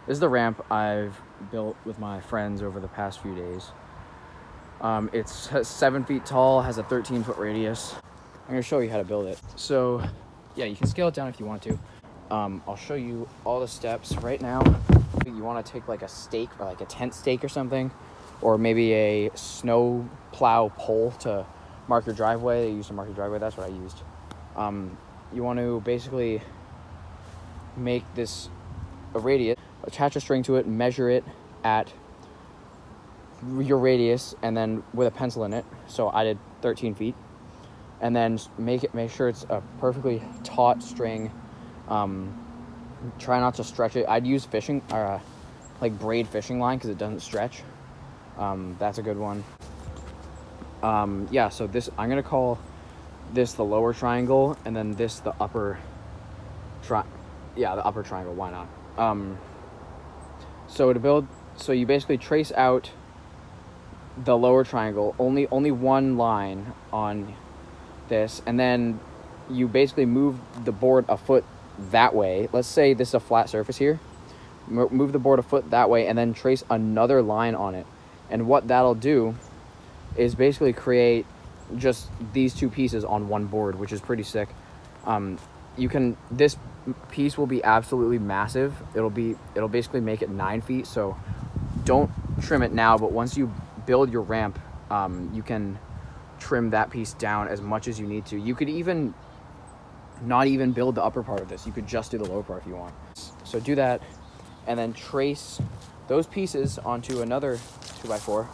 This is the ramp I've built with my friends over the past few days. It's 7 feet tall, has a 13-foot radius. I'm gonna show you how to build it. So, yeah, you can scale it down if you want to. I'll show you all the steps right now. You want to take like a stake or like a tent stake or something, or maybe a snow plow pole to mark your driveway. You used to mark your driveway. That's what I used. You want to basically make this a radius, attach a string to it, measure it at your radius, and then with a pencil in it. So I did 13 feet, and then make sure it's a perfectly taut string. Try not to stretch it. I'd use fishing or like braid fishing line because it doesn't stretch. That's a good one. Yeah, so this, I'm gonna call this the lower triangle, and then this the upper the upper triangle. Why not? So you basically trace out the lower triangle, only one line on this, and then you basically move the board a foot that way. Let's say this is a flat surface here. Move the board a foot that way, and then trace another line on it. And what that'll do is basically create just these two pieces on one board, which is pretty sick. This piece will be absolutely massive. It'll basically make it 9 feet. So don't trim it now, but once you build your ramp, you can trim that piece down as much as you need to. You could even not even build the upper part of this. You could just do the lower part if you want. So do that, and then trace those pieces onto another 2x4,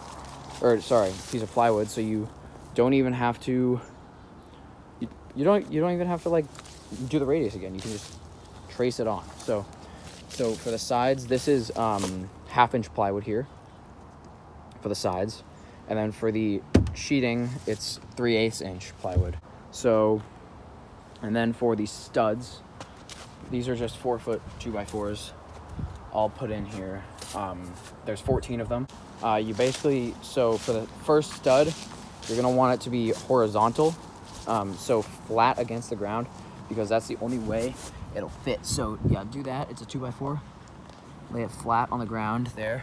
or sorry, piece of plywood. So you don't even have to. You don't even have to like do the radius again. You can just trace it on. So for the sides, this is 1/2-inch plywood here for the sides, and then for the sheeting, it's 3/8-inch plywood. So. And then for the studs, these are just 4-foot 2x4s all put in here. There's 14 of them. So for the first stud, you're gonna want it to be horizontal, so flat against the ground, because that's the only way it'll fit. So yeah, do that. It's a 2x4. Lay it flat on the ground there.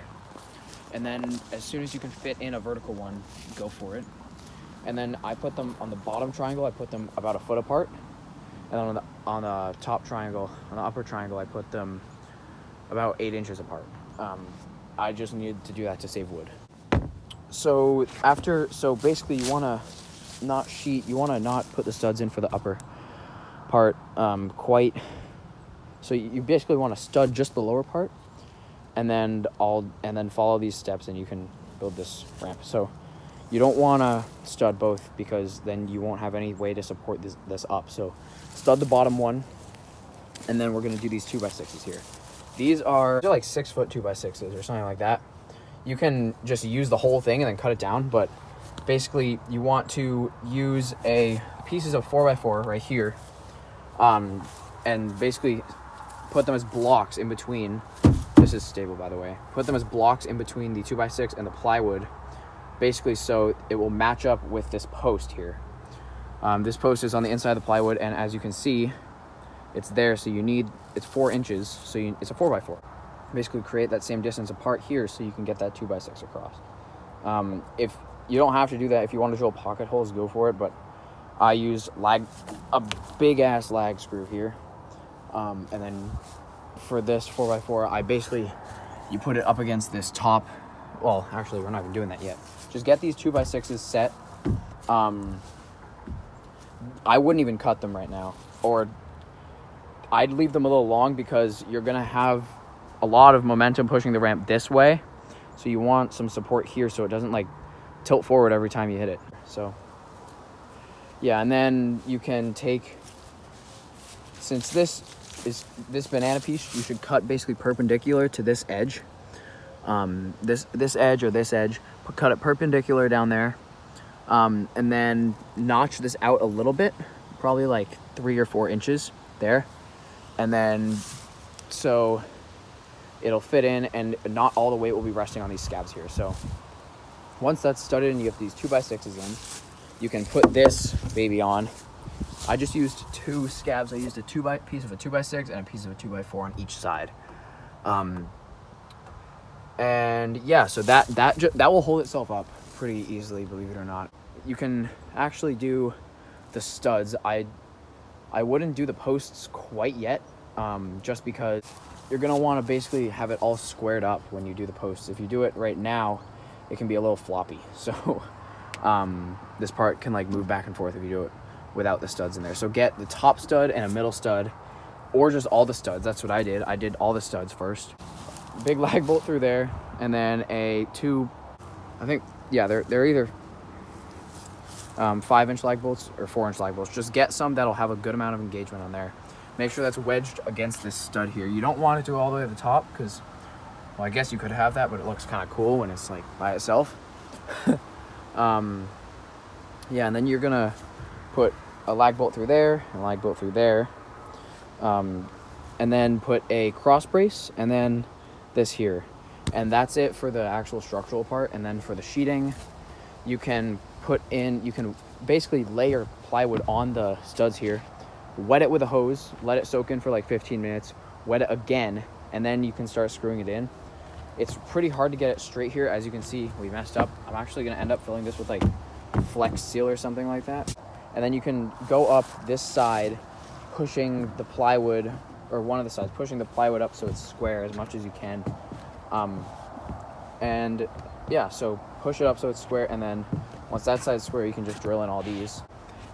And then as soon as you can fit in a vertical one, go for it. And then I put them on the bottom triangle, I put them about a foot apart. And then on the top triangle, on the upper triangle, I put them about 8 inches apart. I just needed to do that to save wood. So basically you want to not put the studs in for the upper part quite. So you basically want to stud just the lower part, and then follow these steps, and you can build this ramp. So you don't want to stud both, because then you won't have any way to support this up. So stud the bottom one, and then we're going to do these 2x6s here. These are like 6-foot 2x6s or something like that. You can just use the whole thing and then cut it down, but basically you want to use pieces of 4x4 right here, and basically put them as blocks in between. This is stable, by the way. Put them as blocks in between the 2x6 and the plywood, basically so it will match up with this post here. This post is on the inside of the plywood, and as you can see, it's there. So it's 4 inches, so it's a 4x4. Basically create that same distance apart here, so you can get that 2x6 across. If you don't have to do that, if you want to drill pocket holes, go for it. But I used a big ass lag screw here, and then for this 4x4, you put it up against this top. Well, actually, we're not even doing that yet. Just get these 2x6s set. I wouldn't even cut them right now, or I'd leave them a little long, because you're gonna have a lot of momentum pushing the ramp this way. So you want some support here, so it doesn't like tilt forward every time you hit it. So yeah, and then you can take, since this is this banana piece, you should cut basically perpendicular to this edge. This edge or this edge, cut it perpendicular down there, and then notch this out a little bit, probably like 3 or 4 inches there, and then so it'll fit in, and not all the weight will be resting on these scabs here. So once that's studded and you get these 2x6s in, you can put this baby on. I just used 2 scabs. I used a piece of a 2x6 and a piece of a 2x4 on each side. And yeah, so that will hold itself up pretty easily, believe it or not. You can actually do the studs. I wouldn't do the posts quite yet, just because you're gonna want to basically have it all squared up when you do the posts. If you do it right now, it can be a little floppy. So this part can like move back and forth if you do it without the studs in there. So get the top stud and a middle stud, or just all the studs. That's what I did. I did all the studs first. Big lag bolt through there, and then I think, yeah, they're either 5-inch lag bolts or 4-inch lag bolts. Just get some that'll have a good amount of engagement on there. Make sure that's wedged against this stud here. You don't want it to go all the way to the top, because, well, I guess you could have that, but it looks kind of cool when it's like by itself. Yeah, and then you're gonna put a lag bolt through there, and a lag bolt through there, and then put a cross brace, and then this here, and that's it for the actual structural part. And then for the sheeting, you can basically layer plywood on the studs here, wet it with a hose, let it soak in for like 15 minutes, wet it again, and then you can start screwing it in. It's pretty hard to get it straight here. As you can see, we messed up. I'm actually gonna end up filling this with like Flex Seal or something like that. And then you can go up this side, pushing the plywood, or one of the sides, pushing the plywood up so it's square as much as you can. And yeah, so push it up so it's square, and then once that side's square, you can just drill in all these.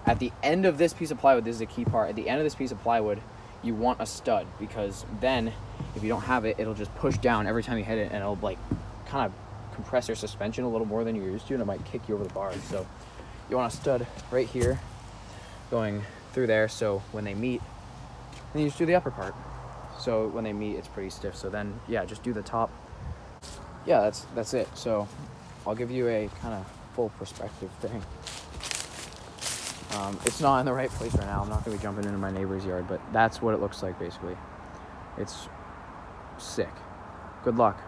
At the end of this piece of plywood, this is a key part, at the end of this piece of plywood, you want a stud, because then if you don't have it, it'll just push down every time you hit it, and it'll like kind of compress your suspension a little more than you're used to, and it might kick you over the bars. So you want a stud right here going through there, so when they meet, then you just do the upper part. So when they meet, it's pretty stiff. So then, yeah, just do the top. Yeah, that's it. So I'll give you a kind of full perspective thing. It's not in the right place right now. I'm not gonna be jumping into my neighbor's yard, but that's what it looks like basically. It's sick. Good luck.